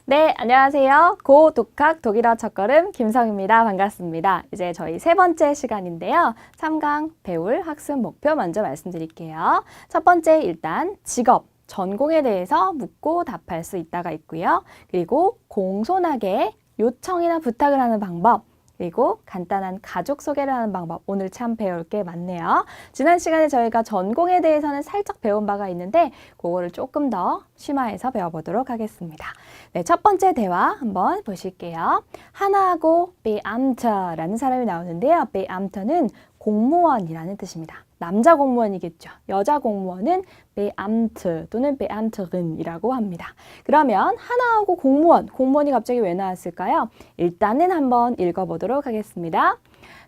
네, 안녕하세요. 고 독학 독일어 첫걸음 김성입니다. 반갑습니다. 이제 저희 세 번째 시간인데요. 3강 배울 학습 목표 먼저 말씀드릴게요. 첫 번째 일단 직업, 전공에 대해서 묻고 답할 수 있다가 있고요. 그리고 공손하게 요청이나 부탁을 하는 방법, 그리고 간단한 가족 소개를 하는 방법. 오늘 참 배울 게 많네요. 지난 시간에 저희가 전공에 대해서는 살짝 배운 바가 있는데 그거를 조금 더 심화해서 배워보도록 하겠습니다. 네, 첫 번째 대화 한번 보실게요. 하나하고 베암터라는 사람이 나오는데요. 베암터는 공무원이라는 뜻입니다. 남자 공무원이겠죠. 여자 공무원은 베암트 또는 베암트른이라고 합니다. 그러면 하나하고 공무원이 갑자기 왜 나왔을까요? 일단은 한번 읽어보도록 하겠습니다.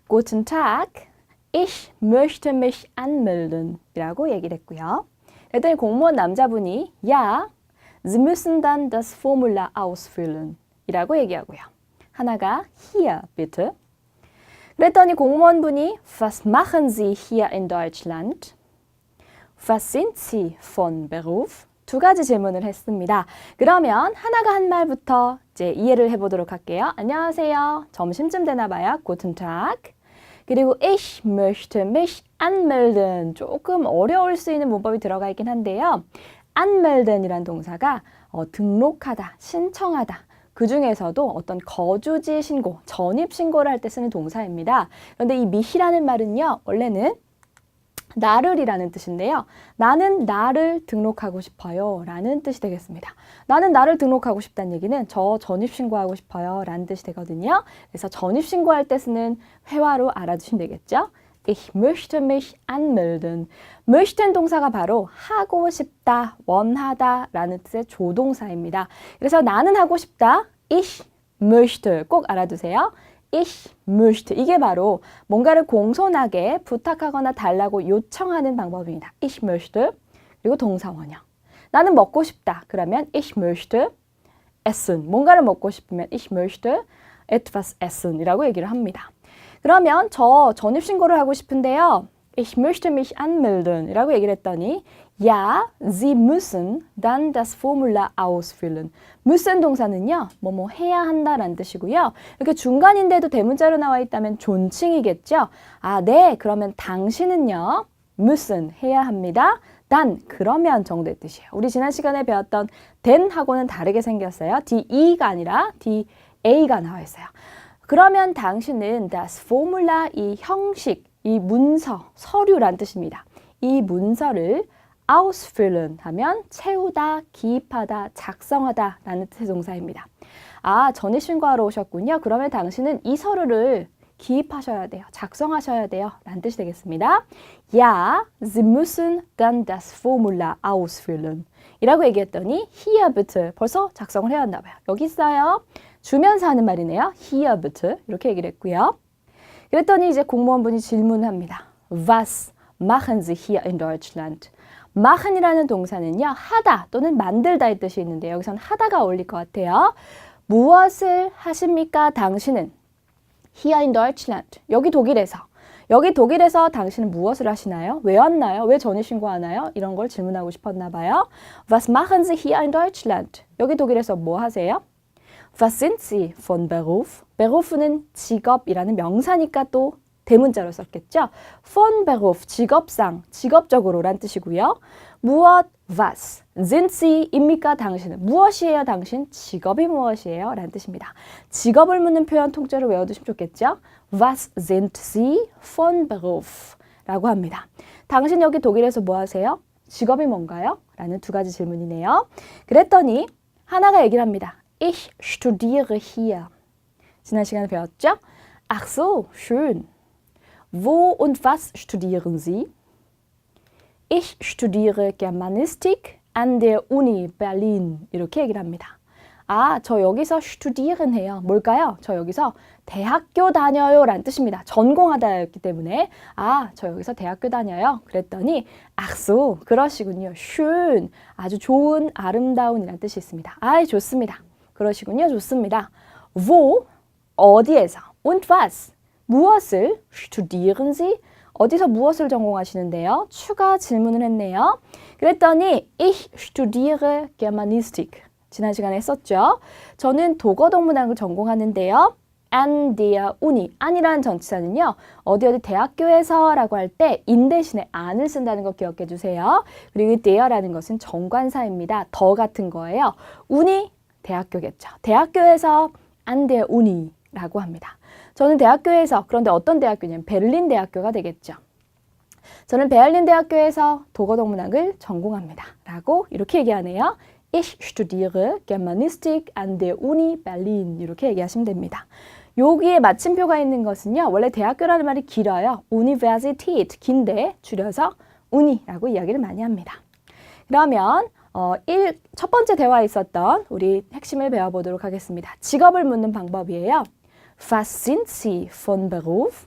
Guten Tag, ich möchte mich anmelden 이라고 얘기를 했고요. 그랬더니 공무원 남자분이 Ja, Sie müssen dann das Formular ausfüllen 이라고 얘기하고요. 하나가 Hier bitte. 그랬더니 공무원분이 Was machen Sie hier in Deutschland? Was sind Sie von Beruf? 두 가지 질문을 했습니다. 그러면 하나가 한 말부터 이제 이해를 해보도록 할게요. 안녕하세요. 점심쯤 되나 봐요. Guten Tag. 그리고 Ich möchte mich anmelden. 조금 어려울 수 있는 문법이 들어가 있긴 한데요. anmelden이란 동사가 등록하다, 신청하다. 그 중에서도 어떤 거주지 신고, 전입 신고를 할 때 쓰는 동사입니다. 그런데 이 미시라는 말은요, 원래는 나를이라는 뜻인데요. 나는 나를 등록하고 싶어요 라는 뜻이 되겠습니다. 나는 나를 등록하고 싶다는 얘기는 저 전입신고하고 싶어요 라는 뜻이 되거든요. 그래서 전입신고할 때 쓰는 회화로 알아두시면 되겠죠. Ich möchte mich anmelden. möchten 동사가 바로 하고 싶다, 원하다 라는 뜻의 조동사입니다. 그래서 나는 하고 싶다. Ich möchte 꼭 알아두세요. Ich möchte 이게 바로 뭔가를 공손하게 부탁하거나 달라고 요청하는 방법입니다. Ich möchte 그리고 동사 원형. 나는 먹고 싶다. 그러면 ich möchte essen. 뭔가를 먹고 싶으면 ich möchte etwas essen 이라고 얘기를 합니다. 그러면 저 전입신고를 하고 싶은데요. Ich möchte mich anmelden 이라고 얘기를 했더니 Ja, Sie müssen dann das Formular ausfüllen. müssen 동사는요. 뭐뭐 해야 한다라는 뜻이고요. 이렇게 중간인데도 대문자로 나와 있다면 존칭이겠죠. 아, 네. 그러면 당신은요. müssen 해야 합니다. dann 그러면 정도의 뜻이에요. 우리 지난 시간에 배웠던 then하고는 다르게 생겼어요. DE가 아니라 DA가 나와 있어요. 그러면 당신은 das Formular 이 형식, 이 문서, 서류란 뜻입니다. 이 문서를 ausfüllen 하면 채우다, 기입하다, 작성하다 라는 뜻의 동사입니다. 아, 전입신고하러 오셨군요. 그러면 당신은 이 서류를 기입하셔야 돼요. 작성하셔야 돼요. 라는 뜻이 되겠습니다. Ja, Sie müssen dann das Formular ausfüllen. 이라고 얘기했더니 hier bitte 벌써 작성을 해야 한나 봐요. 여기 있어요. 주면서 하는 말이네요. Hier bitte 이렇게 얘기를 했고요. 그랬더니 이제 공무원분이 질문을 합니다. Was machen Sie hier in Deutschland? machen이라는 동사는요. 하다 또는 만들다의 뜻이 있는데 여기서는 하다가 어울릴 것 같아요. 무엇을 하십니까? 당신은 hier in Deutschland 여기 독일에서 당신은 무엇을 하시나요? 왜 왔나요? 왜 전입신고하나요? 이런 걸 질문하고 싶었나 봐요. Was machen Sie hier in Deutschland? 여기 독일에서 뭐 하세요? Was sind Sie von Beruf? Beruf는 직업이라는 명사니까 또 대문자로 썼겠죠. Von Beruf, 직업상, 직업적으로란 뜻이고요. 무엇, was, sind Sie입니까? 당신은. 무엇이에요? 당신? 직업이 무엇이에요? 라는 뜻입니다. 직업을 묻는 표현 통째로 외워두시면 좋겠죠. Was sind Sie von Beruf? 라고 합니다. 당신 여기 독일에서 뭐 하세요? 직업이 뭔가요? 라는 두 가지 질문이네요. 그랬더니 하나가 얘기를 합니다. Ich studiere hier. 지난 시간에 배웠죠? Ach so, schön. Wo und was studieren Sie? Ich studiere Germanistik an der Uni Berlin. 이렇게 얘기를 합니다. 아, 저 여기서 studieren 해요. 뭘까요? 저 여기서 대학교 다녀요 라는 뜻입니다. 전공하다였기 때문에 아, 저 여기서 대학교 다녀요. 그랬더니 ach so, 그러시군요. schön, 아주 좋은, 아름다운 이라는 뜻이 있습니다. 아, 좋습니다. 그러시군요. 좋습니다. Wo, 어디에서, und was, 무엇을, studieren Sie, 어디서 무엇을 전공하시는데요? 추가 질문을 했네요. 그랬더니 ich studiere Germanistik. 지난 시간에 했었죠. 저는 도거동문학을 전공하는데요. an der Uni, an이라는 전치사는요. 어디 대학교에서 라고 할 때 in 대신에 an을 쓴다는 거 기억해 주세요. 그리고 der라는 것은 정관사입니다. 더 같은 거예요. uni, 대학교겠죠. 대학교에서 an der Uni 라고 합니다. 저는 대학교에서, 그런데 어떤 대학교냐면 베를린 대학교가 되겠죠. 저는 베를린 대학교에서 도거동문학을 전공합니다. 라고 이렇게 얘기하네요. Ich studiere Germanistik an der Uni Berlin. 이렇게 얘기하시면 됩니다. 여기에 마침표가 있는 것은요. 원래 대학교라는 말이 길어요. Universität, 긴데 줄여서 Uni라고 이야기를 많이 합니다. 그러면 첫 번째 대화에 있었던 우리 핵심을 배워보도록 하겠습니다. 직업을 묻는 방법이에요. Was sind Sie von Beruf?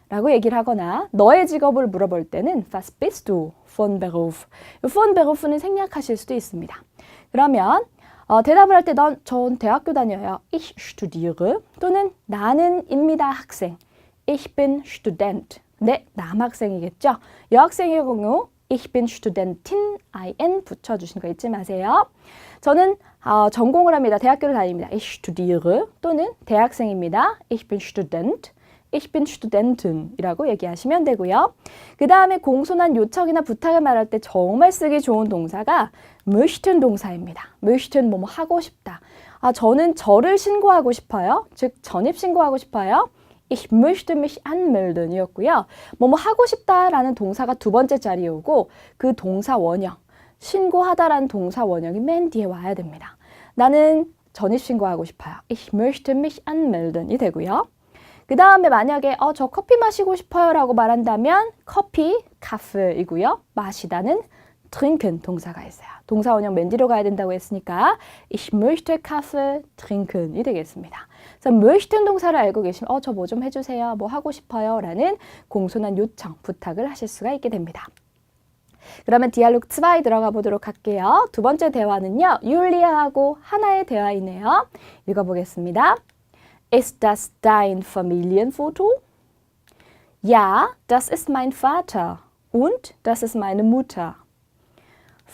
라고 얘기를 하거나 너의 직업을 물어볼 때는 Was bist du von Beruf? von Beruf는 생략하실 수도 있습니다. 그러면 대답을 할 때 전 대학교 다녀요. Ich studiere 또는 나는입니다 학생. Ich bin Student. 네, 남학생이겠죠. 여학생의 경우 Ich bin Studentin, in 붙여주시는 거 잊지 마세요. 저는 전공을 합니다. 대학교를 다닙니다. Ich studiere 또는 대학생입니다. Ich bin Student. Ich bin Studentin 이라고 얘기하시면 되고요. 그 다음에 공손한 요청이나 부탁을 말할 때 정말 쓰기 좋은 동사가 möchten 동사입니다. möchten 뭐뭐 하고 싶다. 저는 저를 신고하고 싶어요. 즉 전입 신고하고 싶어요. Ich möchte mich anmelden 이었고요. 뭐뭐 하고 싶다라는 동사가 두 번째 자리에 오고 그 동사 원형, 신고하다라는 동사 원형이 맨 뒤에 와야 됩니다. 나는 전입 신고하고 싶어요. Ich möchte mich anmelden이 되고요. 그 다음에 만약에 저 커피 마시고 싶어요 라고 말한다면 커피, 카페이고요. 마시다는 trinken 동사가 있어요. 동사 원형 맨 뒤로 가야 된다고 했으니까 Ich möchte Kaffee trinken이 되겠습니다. 그래서 möchten 동사를 알고 계시면 저 뭐 좀 해주세요. 뭐 하고 싶어요 라는 공손한 요청, 부탁을 하실 수가 있게 됩니다. 그러면 디알로그 2 들어가 보도록 할게요. 두 번째 대화는요. 율리아하고 하나의 대화이네요. 읽어보겠습니다. Ist das dein Familienfoto? Ja, das ist mein Vater. Und das ist meine Mutter.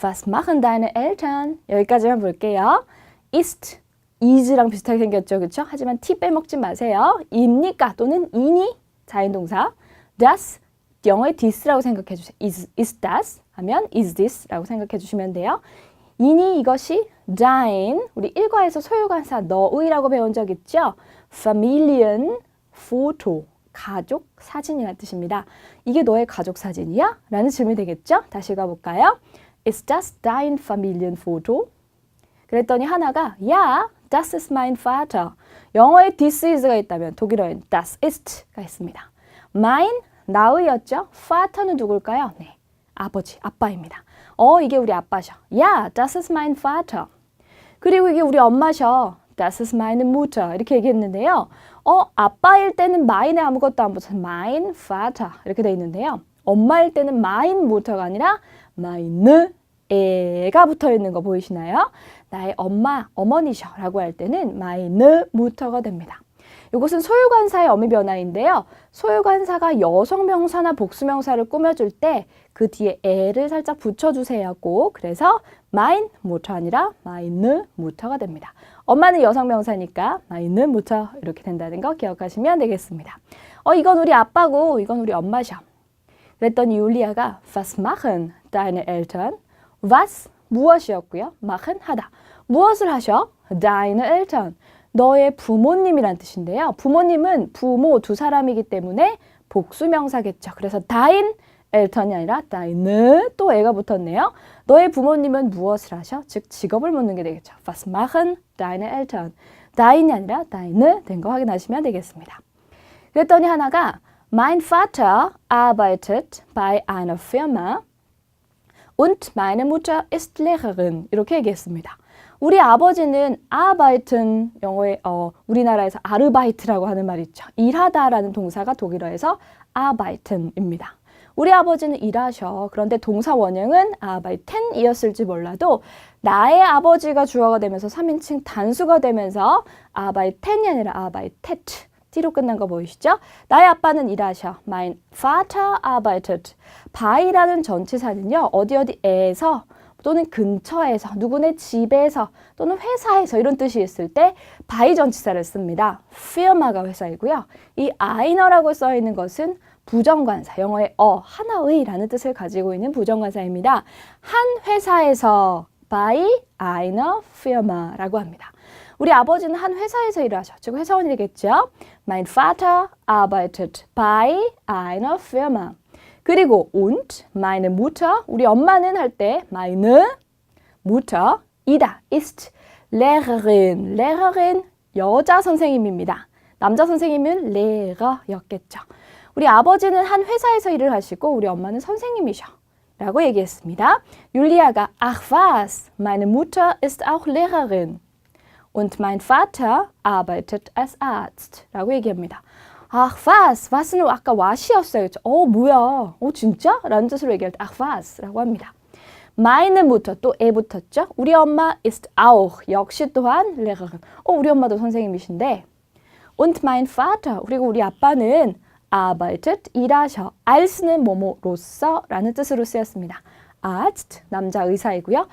Was machen deine Eltern? 여기까지만 볼게요. Ist, is랑 비슷하게 생겼죠, 그렇죠? 하지만 t 빼먹지 마세요. 입니까 또는 이니 자연동사. Das, 영어의 this라고 생각해 주세요. Is das 하면 is this라고 생각해 주시면 돼요. 이니 이것이 dein, 우리 일과에서 소유관사 너의라고 배운 적 있죠? Familienfoto, 가족 사진이라는 뜻입니다. 이게 너의 가족 사진이야? 라는 질문이 되겠죠? 다시 가볼까요? Ist das dein Familienfoto? 그랬더니 하나가 Ja, das ist mein Vater. 영어에 this is가 있다면 독일어엔 das ist가 있습니다. Mein, 나의였죠? Vater는 누굴까요? 네, 아버지, 아빠입니다. 이게 우리 아빠셔. Ja, das ist mein Vater. 그리고 이게 우리 엄마셔. Das ist meine Mutter. 이렇게 얘기했는데요. 아빠일 때는 mine에 아무것도 안 붙어서 mein Vater 이렇게 돼 있는데요. 엄마일 때는 mein Mutter가 아니라 meine 에가 붙어 있는 거 보이시나요? 나의 엄마, 어머니셔 라고 할 때는 meine Mutter가 됩니다. 이것은 소유관사의 어미 변화인데요. 소유관사가 여성명사나 복수명사를 꾸며줄 때 그 뒤에 에를 살짝 붙여주세요. 꼭. 그래서 mein Mutter 아니라 meine Mutter가 됩니다. 엄마는 여성명사니까 meine Mutter 이렇게 된다는 거 기억하시면 되겠습니다. 이건 우리 아빠고 이건 우리 엄마셔. 그랬더니 율리아가 Was machen deine Eltern? Was, 무엇이었고요. machen, 하다. 무엇을 하셔? Deine Eltern. 너의 부모님이란 뜻인데요. 부모님은 부모 두 사람이기 때문에 복수명사겠죠. 그래서 dein Eltern이 아니라 deine 또 애가 붙었네요. 너의 부모님은 무엇을 하셔? 즉 직업을 묻는 게 되겠죠. Was machen deine Eltern? dein이 아니라 deine 된 거 확인하시면 되겠습니다. 그랬더니 하나가 Mein Vater arbeitet bei einer Firma und meine Mutter ist Lehrerin 이렇게 얘기했습니다. 우리 아버지는 arbeiten, 영어에 우리나라에서 아르바이트라고 하는 말 있죠. 일하다라는 동사가 독일어에서 arbeiten입니다. 우리 아버지는 일하셔. 그런데 동사 원형은 arbeiten이었을지 몰라도 나의 아버지가 주어가 되면서 3인칭 단수가 되면서 arbeiten이 아니라 arbeitet T로 끝난 거 보이시죠? 나의 아빠는 일하셔. Mein Vater arbeitet. by라는 전치사는요. 어디에서 또는 근처에서, 누구네 집에서 또는 회사에서 이런 뜻이 있을 때 by 전치사를 씁니다. firma가 회사이고요. 이 einer라고 써 있는 것은 부정관사, 영어의 하나의라는 뜻을 가지고 있는 부정관사입니다. 한 회사에서 by einer Firma라고 합니다. 우리 아버지는 한 회사에서 일을 하셔. 즉 회사원이겠죠. Mein Vater arbeitet bei einer Firma. 그리고 und meine Mutter, 우리 엄마는 할 때 meine Mutter, 이다, ist Lehrerin. Lehrerin, 여자 선생님입니다. 남자 선생님은 Lehrer였겠죠. 우리 아버지는 한 회사에서 일을 하시고 우리 엄마는 선생님이셔. 라고 얘기했습니다. 율리아가 Ach was, meine Mutter ist auch Lehrerin. Und mein Vater arbeitet als Arzt. 라고 얘기합니다. Ach was, was는 아까 what이었어요. 뭐야, 진짜? 라는 뜻으로 얘기할 때 Ach was 라고 합니다. Meine Mutter, 또 에 붙었죠? 우리 엄마 ist auch, 역시 또한 Lehrerin. 우리 엄마도 선생님이신데 Und mein Vater, 그리고 우리 아빠는 arbeitet, 일하셔. als는 뭐뭐로서 라는 뜻으로 쓰였습니다. Arzt, 남자 의사이고요.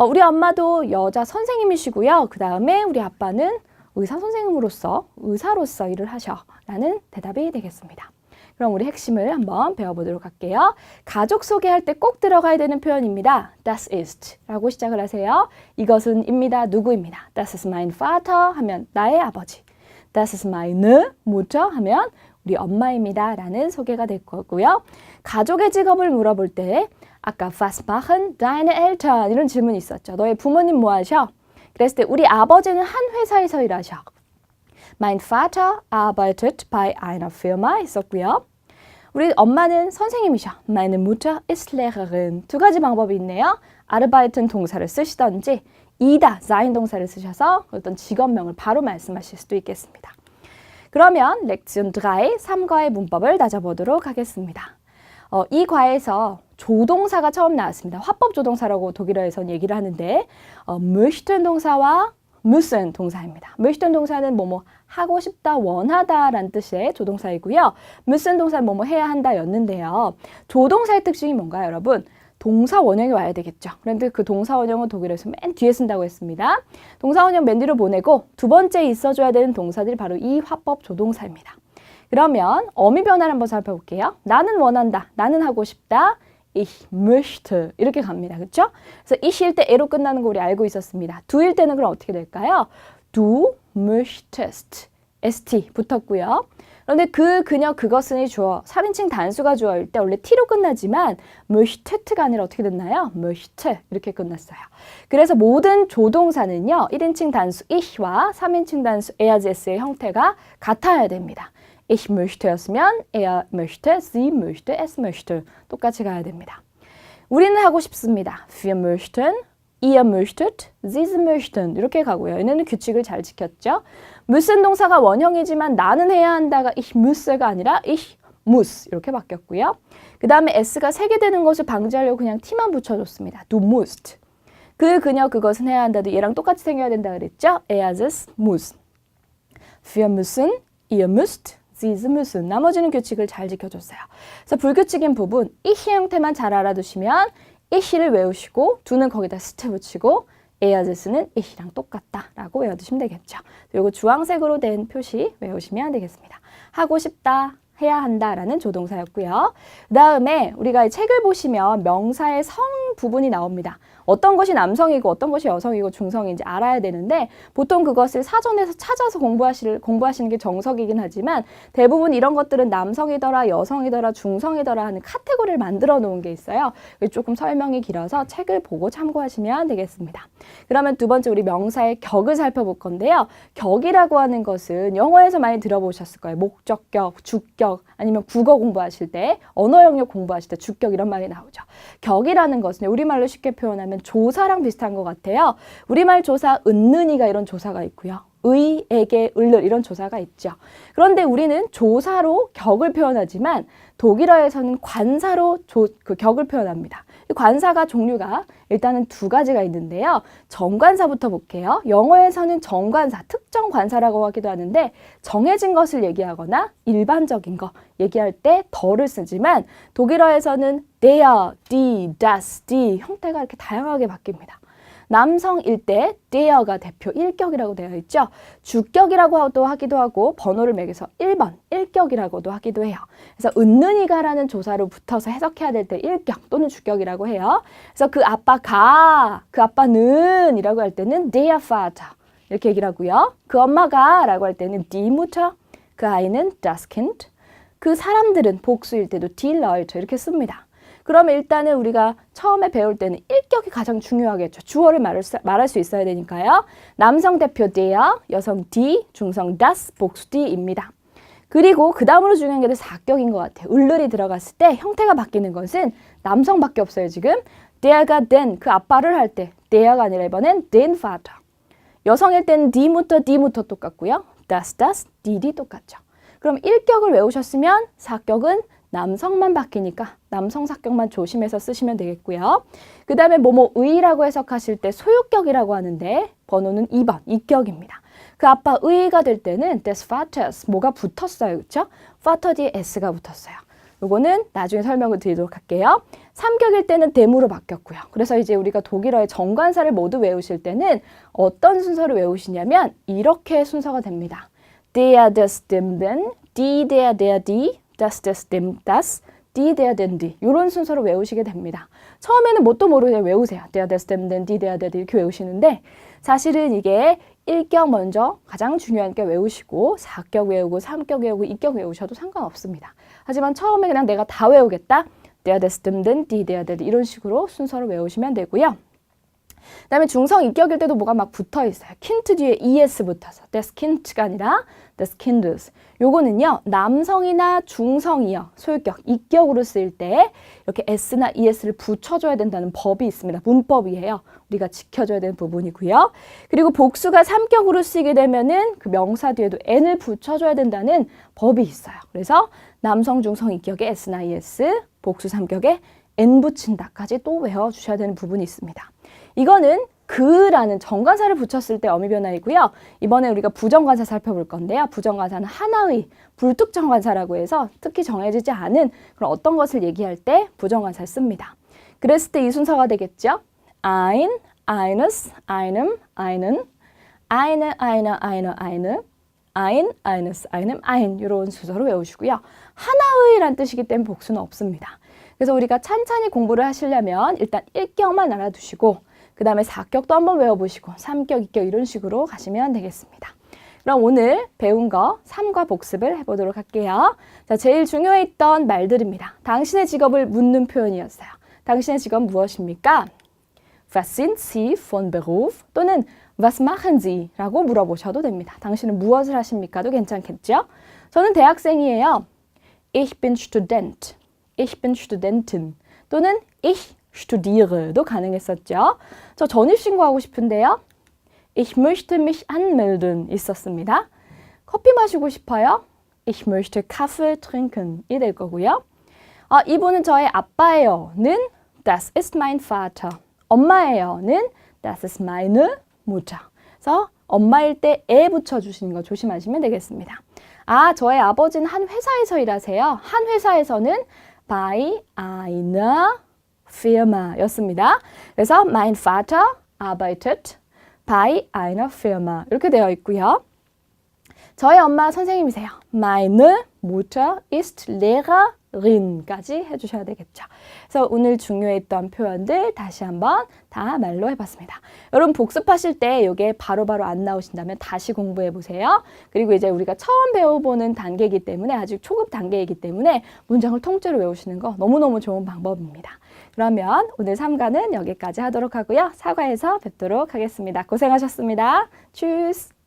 우리 엄마도 여자 선생님이시고요. 그 다음에 우리 아빠는 의사 선생님으로서, 의사로서 일을 하셔. 라는 대답이 되겠습니다. 그럼 우리 핵심을 한번 배워보도록 할게요. 가족 소개할 때 꼭 들어가야 되는 표현입니다. Das ist 라고 시작을 하세요. 이것은 입니다. 누구입니다. Das ist mein Vater 하면 나의 아버지. Das ist meine Mutter 하면 우리 엄마입니다. 라는 소개가 될 거고요. 가족의 직업을 물어볼 때 아까 Was machen deine Eltern? 이런 질문이 있었죠. 너의 부모님 뭐 하셔? 그랬을 때 우리 아버지는 한 회사에서 일하셔. Mein Vater arbeitet bei einer Firma 있었고요. 우리 엄마는 선생님이셔. Meine Mutter ist Lehrerin. 두 가지 방법이 있네요. arbeiten 동사를 쓰시던지 이다, sein 동사를 쓰셔서 어떤 직업명을 바로 말씀하실 수도 있겠습니다. 그러면 렉션 3, 3과의 문법을 다져보도록 하겠습니다. 이 과에서 조동사가 처음 나왔습니다. 화법 조동사라고 독일어에선 얘기를 하는데 möchten 동사와 müssen 동사입니다. möchten 동사는 뭐뭐 하고 싶다, 원하다 라는 뜻의 조동사이고요. müssen 동사는 뭐뭐 해야 한다 였는데요. 조동사의 특징이 뭔가요, 여러분? 동사 원형이 와야 되겠죠. 그런데 그 동사 원형은 독일에서 맨 뒤에 쓴다고 했습니다. 동사 원형 맨 뒤로 보내고 두 번째 있어줘야 되는 동사들이 바로 이 화법 조동사입니다. 그러면 어미 변화를 한번 살펴볼게요. 나는 원한다, 나는 하고 싶다, ich möchte 이렇게 갑니다. 그렇죠? 그래서 ich일 때 에로 끝나는 거 우리 알고 있었습니다. du일 때는 그럼 어떻게 될까요? Du möchtest, st 붙었고요. 그런데 그녀, 그것은이 주어, 3인칭 단수가 주어일 때 원래 t로 끝나지만 möchtet가 아니라 어떻게 됐나요? möchte 이렇게 끝났어요. 그래서 모든 조동사는요. 1인칭 단수 ich와 3인칭 단수 er's 형태가 같아야 됩니다. Ich möchte였으면 er möchte, sie möchte, es möchte 똑같이 가야 됩니다. 우리는 하고 싶습니다. Wir möchten, ihr möchtet, sie möchten 이렇게 가고요. 얘네는 규칙을 잘 지켰죠. müssen 동사가 원형이지만 나는 해야 한다가 ich müsse가 아니라 ich muss 이렇게 바뀌었고요. 그 다음에 s가 세게 되는 것을 방지하려고 그냥 t만 붙여줬습니다. Du musst. 그녀, 그것은 해야 한다도 얘랑 똑같이 생겨야 된다 그랬죠. Er, es muss. Wir müssen, ihr müsst, sie müssen. 나머지는 규칙을 잘 지켜줬어요. 그래서 불규칙인 부분, ich 형태만 잘 알아두시면 ich를 외우시고 du는 거기다 st 붙이고 에어제스는 ich랑 똑같다라고 외워두시면 되겠죠. 그리고 주황색으로 된 표시 외우시면 되겠습니다. 하고 싶다, 해야 한다라는 조동사였고요. 그 다음에 우리가 이 책을 보시면 명사의 성 부분이 나옵니다. 어떤 것이 남성이고 어떤 것이 여성이고 중성인지 알아야 되는데 보통 그것을 사전에서 찾아서 공부하시는 게 정석이긴 하지만 대부분 이런 것들은 남성이더라, 여성이더라, 중성이더라 하는 카테고리를 만들어 놓은 게 있어요. 조금 설명이 길어서 책을 보고 참고하시면 되겠습니다. 그러면 두 번째 우리 명사의 격을 살펴볼 건데요. 격이라고 하는 것은 영어에서 많이 들어보셨을 거예요. 목적격, 주격, 아니면 국어 공부하실 때, 언어 영역 공부하실 때 주격 이런 말이 나오죠. 격이라는 것은 우리말로 쉽게 표현하면 조사랑 비슷한 것 같아요. 우리말 조사, 은는이가 이런 조사가 있고요. 의, 에게, 을를 이런 조사가 있죠. 그런데 우리는 조사로 격을 표현하지만 독일어에서는 관사로 그 격을 표현합니다. 이 관사가 종류가 일단은 두 가지가 있는데요. 정관사부터 볼게요. 영어에서는 정관사, 특정 관사라고 하기도 하는데 정해진 것을 얘기하거나 일반적인 거 얘기할 때 더를 쓰지만 독일어에서는 der, die, das, die 형태가 이렇게 다양하게 바뀝니다. 남성일 때 der가 대표 1격이라고 되어 있죠. 주격이라고도 하기도 하고 번호를 매겨서 1번, 1격이라고도 하기도 해요. 그래서 은는이가라는 조사로 붙어서 해석해야 될 때 1격 또는 주격이라고 해요. 그래서 그 아빠가, 그 아빠는 이라고 할 때는 der Vater 이렇게 얘기를 하고요. 그 엄마가 라고 할 때는 die Mutter, 그 아이는 das Kind, 그 사람들은 복수일 때도 die Leute 이렇게 씁니다. 그러면 일단은 우리가 처음에 배울 때는 1격이 가장 중요하겠죠. 주어를 말할 수 있어야 되니까요. 남성 대표 der, 여성 die, 중성 das, 복수 die입니다. 그리고 그 다음으로 중요한 게 4격인 것 같아요. 을을이 들어갔을 때 형태가 바뀌는 것은 남성밖에 없어요. 지금 der가 den, 그 아빠를 할 때 der가 아니라 이번엔 den Vater. 여성일 때는 die Mutter 똑같고요. das, die 똑같죠. 그럼 1격을 외우셨으면 4격은 남성만 바뀌니까 남성 사격만 조심해서 쓰시면 되겠고요. 그 다음에 뭐뭐의라고 해석하실 때 소유격이라고 하는데 번호는 2번, 2격입니다. 그 아빠 의가 될 때는 des Vaters, 뭐가 붙었어요. 그렇죠? Vater 뒤에 s가 붙었어요. 요거는 나중에 설명을 드리도록 할게요. 3격일 때는 dem으로 바뀌었고요. 그래서 이제 우리가 독일어의 정관사를 모두 외우실 때는 어떤 순서를 외우시냐면 이렇게 순서가 됩니다. der, des, dem, den, die, der, die, das, des, dem, das, die, der, den, die 이런 순서로 외우시게 됩니다. 처음에는 뭣도 모르게 외우세요. der, des, dem, den, die, der, die 이렇게 외우시는데 사실은 이게 1격 먼저 가장 중요한 게 외우시고 4격 외우고 3격 외우고 2격 외우셔도 상관없습니다. 하지만 처음에 그냥 내가 다 외우겠다. der, des, dem, den, die, der, die 이런 식으로 순서를 외우시면 되고요. 그 다음에 중성 2격일 때도 뭐가 막 붙어 있어요. kind 뒤에 es 붙어서 des kind가 아니라 des kindes. 요거는요. 남성이나 중성이요. 소유격 2격으로 쓰일 때 이렇게 s나 es를 붙여줘야 된다는 법이 있습니다. 문법이에요. 우리가 지켜줘야 되는 부분이고요. 그리고 복수가 3격으로 쓰이게 되면은 그 명사 뒤에도 n을 붙여줘야 된다는 법이 있어요. 그래서 남성, 중성 2격에 s나 es, 복수 3격에 n 붙인다까지 또 외워주셔야 되는 부분이 있습니다. 이거는 그라는 정관사를 붙였을 때 어미 변화이고요. 이번에 우리가 부정관사 살펴볼 건데요. 부정관사는 하나의 불특정관사라고 해서 특히 정해지지 않은 그런 어떤 것을 얘기할 때 부정관사를 씁니다. 그랬을 때 이 순서가 되겠죠. ein, eines, einem, einen, eine, einer, einer, eine, ein, eines, einem, ein 이런 순서로 외우시고요. 하나의란 뜻이기 때문에 복수는 없습니다. 그래서 우리가 찬찬히 공부를 하시려면 일단 1격만 알아두시고 그 다음에 4격도 한번 외워보시고 3격, 2격 이런 식으로 가시면 되겠습니다. 그럼 오늘 배운 거 3과 복습을 해보도록 할게요. 자, 제일 중요했던 말들입니다. 당신의 직업을 묻는 표현이었어요. 당신의 직업 무엇입니까? Was sind Sie von Beruf? 또는 Was machen Sie? 라고 물어보셔도 됩니다. 당신은 무엇을 하십니까?도 괜찮겠죠? 저는 대학생이에요. Ich bin Student. Ich bin Studentin. 또는 Ich studiere도 가능했었죠. 저 전입신고하고 싶은데요. Ich möchte mich anmelden 있었습니다. 커피 마시고 싶어요. Ich möchte Kaffee trinken 이 될 거고요. 이분은 저의 아빠예요는 Das ist mein Vater. 엄마예요는 Das ist meine Mutter. 그래서 엄마일 때 에 붙여주시는 거 조심하시면 되겠습니다. 저의 아버지는 한 회사에서 일하세요. 한 회사에서는 bei einer Firma 였습니다. 그래서 mein Vater arbeitet bei einer Firma 이렇게 되어 있고요. 저희 엄마 선생님이세요. Meine Mutter ist Lehrerin 까지 해주셔야 되겠죠. 그래서 오늘 중요했던 표현들 다시 한번 다 말로 해봤습니다. 여러분 복습하실 때 이게 바로바로 안 나오신다면 다시 공부해보세요. 그리고 이제 우리가 처음 배워보는 단계이기 때문에 아직 초급 단계이기 때문에 문장을 통째로 외우시는 거 너무너무 좋은 방법입니다. 그러면 오늘 3과는 여기까지 하도록 하고요. 4과에서 뵙도록 하겠습니다. 고생하셨습니다. Tschüss.